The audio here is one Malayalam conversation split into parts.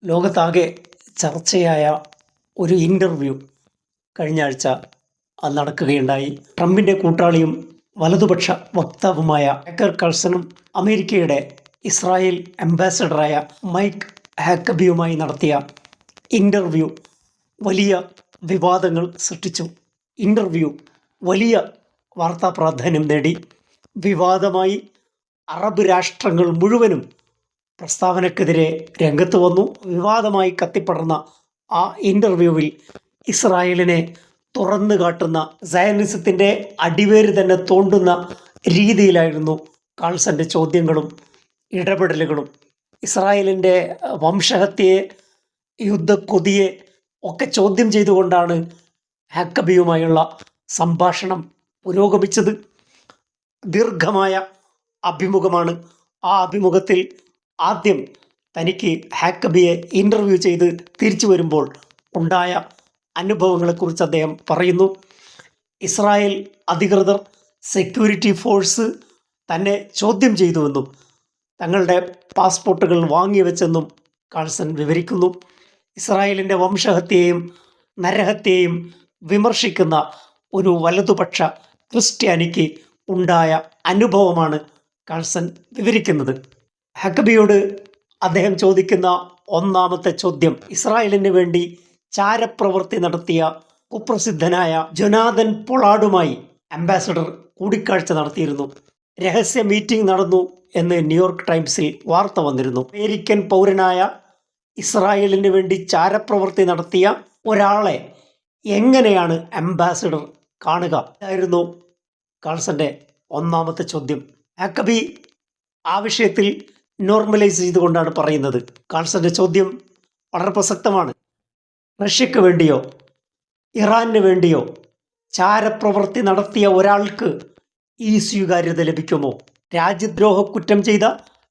ലോകത്താകെ ചർച്ചയായ ഒരു ഇൻ്റർവ്യൂ കഴിഞ്ഞ ആഴ്ച നടക്കുകയുണ്ടായി. ട്രംപിൻ്റെ കൂട്ടാളിയും വലതുപക്ഷ വക്താവുമായ ടക്കർ കാൾസണും അമേരിക്കയുടെ ഇസ്രായേൽ അംബാസഡറായ മൈക്ക് ഹാക്കബിയുമായി നടത്തിയ ഇൻ്റർവ്യൂ വലിയ വിവാദങ്ങൾ സൃഷ്ടിച്ചു. ഇൻ്റർവ്യൂ വലിയ വാർത്താ പ്രാധാന്യം നേടി. വിവാദമായി അറബ് രാഷ്ട്രങ്ങൾ മുഴുവനും പ്രസ്താവനക്കെതിരെ രംഗത്ത് വന്നു. വിവാദമായി കത്തിപ്പടർന്ന ആ ഇൻ്റർവ്യൂവിൽ ഇസ്രായേലിനെ തുറന്നു കാട്ടുന്ന, സയനിസത്തിൻ്റെ അടിവേര് തന്നെ തോണ്ടുന്ന രീതിയിലായിരുന്നു കാൾസന്റെ ചോദ്യങ്ങളും ഇടപെടലുകളും. ഇസ്രായേലിൻ്റെ വംശഹത്യയെ, യുദ്ധക്കൊതിയെ ഒക്കെ ചോദ്യം ചെയ്തുകൊണ്ടാണ് ഹാക്കബിയുമായുള്ള സംഭാഷണം പുരോഗമിച്ചത്. ദീർഘമായ അഭിമുഖമാണ്. ആ അഭിമുഖത്തിൽ ആദ്യം തനിക്ക് ഹാക്കബിയെ ഇൻ്റർവ്യൂ ചെയ്ത് തിരിച്ചു വരുമ്പോൾ ഉണ്ടായ അനുഭവങ്ങളെക്കുറിച്ച് അദ്ദേഹം പറയുന്നു. ഇസ്രായേൽ അധികൃതർ, സെക്യൂരിറ്റി ഫോഴ്സ് തന്നെ ചോദ്യം ചെയ്തുവെന്നും തങ്ങളുടെ പാസ്പോർട്ടുകൾ വാങ്ങിവെച്ചെന്നും കാൾസൺ വിവരിക്കുന്നു. ഇസ്രായേലിൻ്റെ വംശഹത്യയെയും നരഹത്യയെയും വിമർശിക്കുന്ന ഒരു വലതുപക്ഷ ക്രിസ്ത്യാനിക്ക് ഉണ്ടായ അനുഭവമാണ് കാൾസൺ വിവരിക്കുന്നത്. ഹാക്കബിയോട് അദ്ദേഹം ചോദിക്കുന്ന ഒന്നാമത്തെ ചോദ്യം, ഇസ്രായേലിന് വേണ്ടി ചാരപ്രവൃത്തി നടത്തിയ കുപ്രസിദ്ധനായ ജൊനാഥൻ പൊളാർഡുമായി അംബാസഡർ കൂടിക്കാഴ്ച നടത്തിയിരുന്നു. രഹസ്യ മീറ്റിംഗ് നടന്നു എന്ന് ന്യൂയോർക്ക് ടൈംസിൽ വാർത്ത വന്നിരുന്നു. അമേരിക്കൻ പൗരനായ ഇസ്രായേലിന് വേണ്ടി ചാരപ്രവൃത്തി നടത്തിയ ഒരാളെ എങ്ങനെയാണ് അംബാസഡർ കാണുക? ഇതായിരുന്നു കാൾസന്റെ ഒന്നാമത്തെ ചോദ്യം. ഹാക്കബി ആ വിഷയത്തിൽ നോർമലൈസ് ചെയ്തുകൊണ്ടാണ് പറയുന്നത്. കാൾസന്റെ ചോദ്യം വളരെ പ്രസക്തമാണ്. റഷ്യക്ക് വേണ്ടിയോ ഇറാന് വേണ്ടിയോ ചാരപ്രവൃത്തി നടത്തിയ ഒരാൾക്ക് ഈ സ്വീകാര്യത ലഭിക്കുമോ? രാജ്യദ്രോഹ കുറ്റം ചെയ്ത,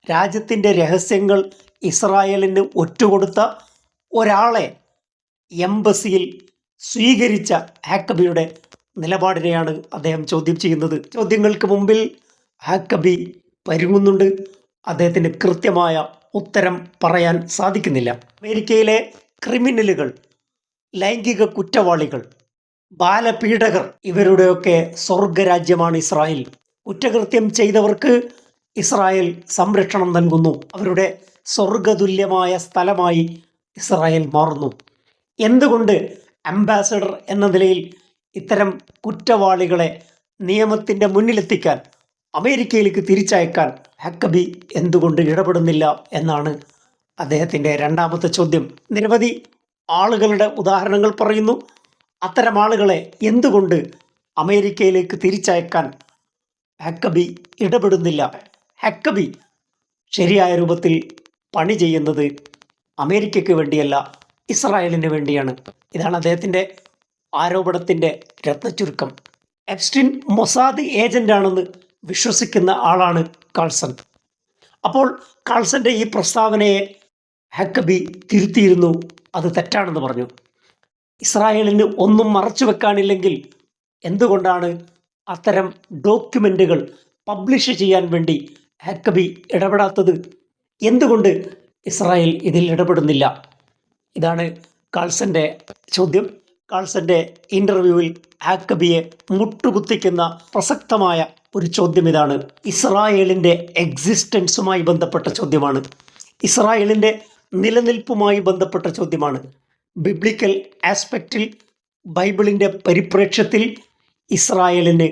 രാജ്യത്തിൻ്റെ രഹസ്യങ്ങൾ ഇസ്രായേലിന് ഒറ്റുകൊടുത്ത ഒരാളെ എംബസിയിൽ സ്വീകരിച്ച ഹാക്കബിയുടെ നിലപാടിനെയാണ് അദ്ദേഹം ചോദ്യം ചെയ്യുന്നത്. ചോദ്യങ്ങൾക്ക് മുമ്പിൽ ഹാക്കബി പരുങ്ങുന്നുണ്ട്. അദ്ദേഹത്തിന് കൃത്യമായ ഉത്തരം പറയാൻ സാധിക്കുന്നില്ല. അമേരിക്കയിലെ ക്രിമിനലുകൾ, ലൈംഗിക കുറ്റവാളികൾ, ബാലപീഡകർ, ഇവരുടെയൊക്കെ സ്വർഗരാജ്യമാണ് ഇസ്രായേൽ. കുറ്റകൃത്യം ചെയ്തവർക്ക് ഇസ്രായേൽ സംരക്ഷണം നൽകുന്നു. അവരുടെ സ്വർഗതുല്യമായ സ്ഥലമായി ഇസ്രായേൽ മാറുന്നു. എന്തുകൊണ്ട് അംബാസഡർ എന്ന നിലയിൽ ഇത്തരം കുറ്റവാളികളെ നിയമത്തിൻ്റെ മുന്നിലെത്തിക്കാൻ, അമേരിക്കയിലേക്ക് തിരിച്ചയക്കാൻ ഹാക്കബി എന്തുകൊണ്ട് ഇടപെടുന്നില്ല എന്നാണ് അദ്ദേഹത്തിൻ്റെ രണ്ടാമത്തെ ചോദ്യം. നിരവധി ആളുകളുടെ ഉദാഹരണങ്ങൾ പറയുന്നു. അത്തരം ആളുകളെ എന്തുകൊണ്ട് അമേരിക്കയിലേക്ക് തിരിച്ചയക്കാൻ ഹാക്കബി ഇടപെടുന്നില്ല? ഹാക്കബി ശരിയായ രൂപത്തിൽ പണി ചെയ്യുന്നത് അമേരിക്കയ്ക്ക് വേണ്ടിയല്ല, ഇസ്രായേലിന് വേണ്ടിയാണ്. ഇതാണ് അദ്ദേഹത്തിൻ്റെ ആരോപണത്തിൻ്റെ രത്നച്ചുരുക്കം. എപ്സ്റ്റീൻ മൊസാദ് ഏജൻ്റാണെന്ന് വിശ്വസിക്കുന്ന ആളാണ് കാൾസൺ. അപ്പോൾ കാൾസന്റെ ഈ പ്രസ്താവനയെ ഹാക്കബി തിരുത്തിയിരുന്നു. അത് തെറ്റാണെന്ന് പറഞ്ഞു. ഇസ്രായേലിന് ഒന്നും മറച്ചു വെക്കാനില്ലെങ്കിൽ എന്തുകൊണ്ടാണ് അത്തരം ഡോക്യുമെൻ്റുകൾ പബ്ലിഷ് ചെയ്യാൻ വേണ്ടി ഹാക്കബി ഇടപെടാത്തത്? എന്തുകൊണ്ട് ഇസ്രായേൽ ഇതിൽ ഇടപെടുന്നില്ല? ഇതാണ് കാൾസന്റെ ചോദ്യം. കാൾസന്റെ ഇൻ്റർവ്യൂവിൽ ഹാക്കബിയെ മുട്ടുകുത്തിക്കുന്ന പ്രസക്തമായ ഒരു ചോദ്യം ഇതാണ്. ഇസ്രായേലിൻ്റെ എക്സിസ്റ്റൻസുമായി ബന്ധപ്പെട്ട ചോദ്യമാണ്. ഇസ്രായേലിൻ്റെ നിലനിൽപ്പുമായി ബന്ധപ്പെട്ട ചോദ്യമാണ്. ബിബ്ലിക്കൽ ആസ്പെക്റ്റിൽ, ബൈബിളിൻ്റെ പരിപ്രേക്ഷ്യത്തിൽ ഇസ്രായേലിന്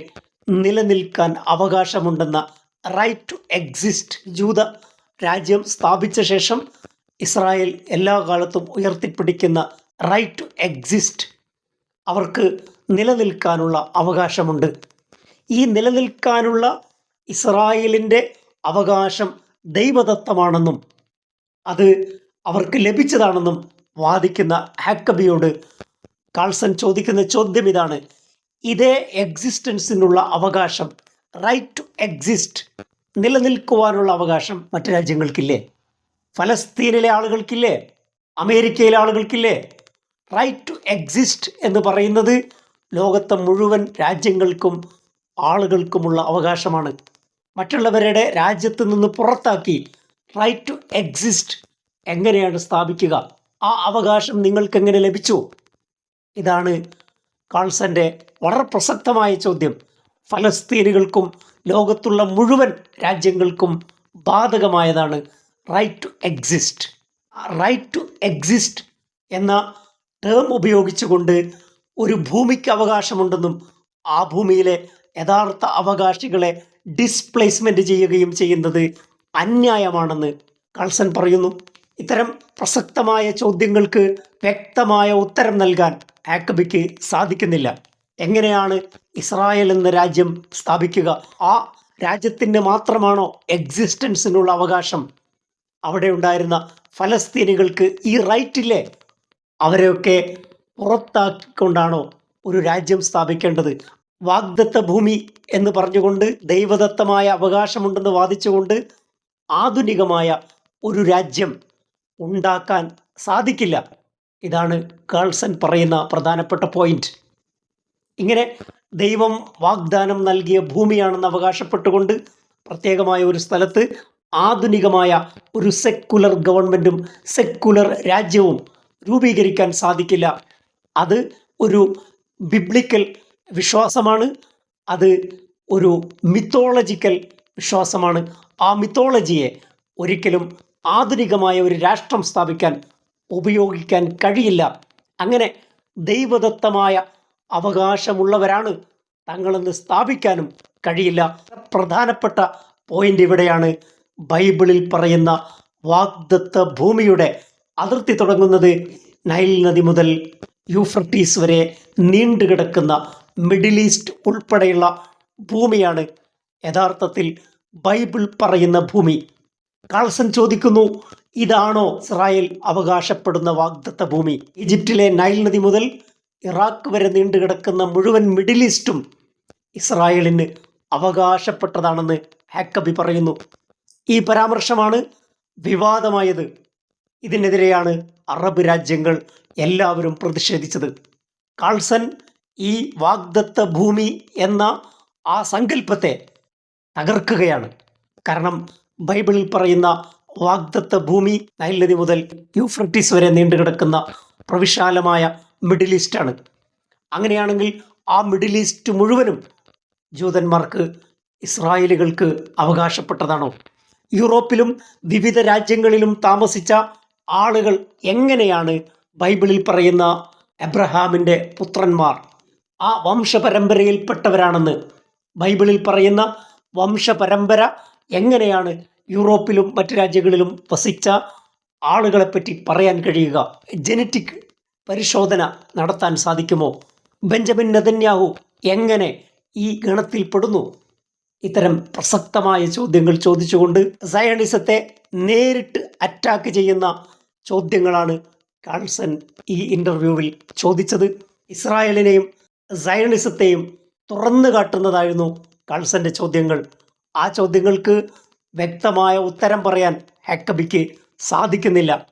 നിലനിൽക്കാൻ അവകാശമുണ്ടെന്ന റൈറ്റ് ടു എക്സിസ്റ്റ്, ജൂത രാജ്യം സ്ഥാപിച്ച ശേഷം ഇസ്രായേൽ എല്ലാ കാലത്തും ഉയർത്തിപ്പിടിക്കുന്ന റൈറ്റ് ടു എക്സിസ്റ്റ്, അവർക്ക് നിലനിൽക്കാനുള്ള അവകാശമുണ്ട്. ഈ നിലനിൽക്കാനുള്ള ഇസ്രായേലിൻ്റെ അവകാശം ദൈവദത്തമാണെന്നും അത് അവർക്ക് ലഭിച്ചതാണെന്നും വാദിക്കുന്ന ഹാക്കബിയോട് കാൾസൺ ചോദിക്കുന്ന ചോദ്യം ഇതാണ്. ഇതേ എക്സിസ്റ്റൻസിനുള്ള അവകാശം, റൈറ്റ് ടു എക്സിസ്റ്റ്, നിലനിൽക്കുവാനുള്ള അവകാശം മറ്റു രാജ്യങ്ങൾക്കില്ലേ? ഫലസ്തീനിലെ ആളുകൾക്കില്ലേ? അമേരിക്കയിലെ ആളുകൾക്കില്ലേ? റൈറ്റ് ടു എക്സിസ്റ്റ് എന്ന് പറയുന്നത് ലോകത്തെ മുഴുവൻ രാജ്യങ്ങൾക്കും ആളുകൾക്കുമുള്ള അവകാശമാണ്. മറ്റുള്ളവരുടെ രാജ്യത്ത് നിന്ന് പുറത്താക്കി റൈറ്റ് ടു എക്സിസ്റ്റ് എങ്ങനെയാണ് സ്ഥാപിക്കുക? ആ അവകാശം നിങ്ങൾക്ക് എങ്ങനെ ലഭിച്ചു? ഇതാണ് കാൾസന്റെ വളരെ പ്രസക്തമായ ചോദ്യം. ഫലസ്തീനുകൾക്കും ലോകത്തുള്ള മുഴുവൻ രാജ്യങ്ങൾക്കും ബാധകമായതാണ് right to exist. Right to exist എന്ന ടേം ഉപയോഗിച്ചുകൊണ്ട് ഒരു ഭൂമിക്ക് അവകാശമുണ്ടെന്നും ആ ഭൂമിയിലെ യഥാർത്ഥ അവകാശികളെ ഡിസ്പ്ലേസ്മെന്റ് ചെയ്യുകയും ചെയ്യുന്നത് അന്യായമാണെന്ന് കാൾസൺ പറയുന്നു. ഇത്തരം പ്രസക്തമായ ചോദ്യങ്ങൾക്ക് വ്യക്തമായ ഉത്തരം നൽകാൻ ഹാക്കബിക്ക് സാധിക്കുന്നില്ല. എങ്ങനെയാണ് ഇസ്രായേൽ എന്ന രാജ്യം സ്ഥാപിക്കുക? ആ രാജ്യത്തിന് മാത്രമാണോ എക്സിസ്റ്റൻസിനുള്ള അവകാശം? അവിടെ ഉണ്ടായിരുന്ന ഫലസ്തീനികൾക്ക് ഈ റൈറ്റ് ഇല്ലേ? അവരെയൊക്കെ പുറത്താക്കിക്കൊണ്ടാണോ ഒരു രാജ്യം സ്ഥാപിക്കേണ്ടത്? വാഗ്ദത്ത ഭൂമി എന്ന് പറഞ്ഞുകൊണ്ട് ദൈവദത്തമായ അവകാശമുണ്ടെന്ന് വാദിച്ചുകൊണ്ട് ആധുനികമായ ഒരു രാജ്യം ഉണ്ടാക്കാൻ സാധിക്കില്ല. ഇതാണ് കാൾസൺ പറയുന്ന പ്രധാനപ്പെട്ട പോയിന്റ്. ഇങ്ങനെ ദൈവം വാഗ്ദാനം നൽകിയ ഭൂമിയാണെന്ന് അവകാശപ്പെട്ടുകൊണ്ട് പ്രത്യേകമായ ഒരു സ്ഥലത്ത് ആധുനികമായ ഒരു സെക്കുലർ ഗവൺമെൻറ്റും സെക്കുലർ രാജ്യവും രൂപീകരിക്കാൻ സാധിക്കില്ല. അത് ഒരു ബിബ്ലിക്കൽ വിശ്വാസമാണ്. അത് ഒരു മിത്തോളജിക്കൽ വിശ്വാസമാണ്. ആ മിത്തോളജിയെ ഒരിക്കലും ആധുനികമായ ഒരു രാഷ്ട്രം സ്ഥാപിക്കാൻ ഉപയോഗിക്കാൻ കഴിയില്ല. അങ്ങനെ ദൈവദത്തമായ അവകാശമുള്ളവരാണ് തങ്ങളെന്ന് സ്ഥാപിക്കാനും കഴിയില്ല. പ്രധാനപ്പെട്ട പോയിന്റ് ഇവിടെയാണ്. ബൈബിളിൽ പറയുന്ന വാഗ്ദത്ത ഭൂമിയുടെ അതിർത്തി തുടങ്ങുന്നത് നൈൽ നദി മുതൽ യൂഫ്രട്ടീസ് വരെ നീണ്ടുകിടക്കുന്ന മിഡിൽ ഈസ്റ്റ് ഉൾപ്പെടെയുള്ള ഭൂമിയാണ് യഥാർത്ഥത്തിൽ ബൈബിൾ പറയുന്ന ഭൂമി. കാൾസൺ ചോദിക്കുന്നു, ഇതാണോ ഇസ്രായേൽ അവകാശപ്പെടുന്ന വാഗ്ദത്ത ഭൂമി? ഈജിപ്തിലെ നൈൽ നദി മുതൽ ഇറാഖ് വരെ നീണ്ടുകിടക്കുന്ന മുഴുവൻ മിഡിൽ ഈസ്റ്റും ഇസ്രായേലിന് അവകാശപ്പെട്ടതാണെന്ന് ഹാക്കബി പറയുന്നു. ഈ പരാമർശമാണ് വിവാദമായത്. ഇതിനെതിരെയാണ് അറബ് രാജ്യങ്ങൾ എല്ലാവരും പ്രതിഷേധിച്ചത്. കാൾസൺ ഈ വാഗ്ദത്ത ഭൂമി എന്ന ആ സങ്കല്പത്തെ തകർക്കുകയാണ്. കാരണം ബൈബിളിൽ പറയുന്ന വാഗ്ദത്ത ഭൂമി നൈൽ നദി മുതൽ യൂഫ്രട്ടീസ് വരെ നീണ്ടുകിടക്കുന്ന പ്രവിശാലമായ മിഡിൽ ഈസ്റ്റാണ്. അങ്ങനെയാണെങ്കിൽ ആ മിഡിൽ ഈസ്റ്റ് മുഴുവനും ജൂതന്മാർക്ക്, ഇസ്രായേലുകൾക്ക് അവകാശപ്പെട്ടതാണോ? യൂറോപ്പിലും വിവിധ രാജ്യങ്ങളിലും താമസിച്ച ആളുകൾ എങ്ങനെയാണ് ബൈബിളിൽ പറയുന്ന എബ്രഹാമിൻ്റെ പുത്രന്മാർ ആ വംശപരമ്പരയിൽപ്പെട്ടവരാണെന്ന്, ബൈബിളിൽ പറയുന്ന വംശപരമ്പര എങ്ങനെയാണ് യൂറോപ്പിലും മറ്റു രാജ്യങ്ങളിലും വസിച്ച ആളുകളെപ്പറ്റി പറയാൻ കഴിയുക? ജനറ്റിക് പരിശോധന നടത്താൻ സാധിക്കുമോ? ബെഞ്ചമിൻ നെതന്യാഹു എങ്ങനെ ഈ ഗണത്തിൽ പെടുന്നു? ഇത്തരം പ്രസക്തമായ ചോദ്യങ്ങൾ ചോദിച്ചുകൊണ്ട് സയണിസത്തെ നേരിട്ട് അറ്റാക്ക് ചെയ്യുന്ന ചോദ്യങ്ങളാണ് കാൾസൺ ഈ ഇൻ്റർവ്യൂവിൽ ചോദിച്ചത്. ഇസ്രായേലിനെയും സയണിസത്തെയും തുറന്നു കാട്ടുന്നതായിരുന്നു കാൾസന്റെ ചോദ്യങ്ങൾ. ആ ചോദ്യങ്ങൾക്ക് വ്യക്തമായ ഉത്തരം പറയാൻ ഹാക്കബിക്ക് സാധിക്കുന്നില്ല.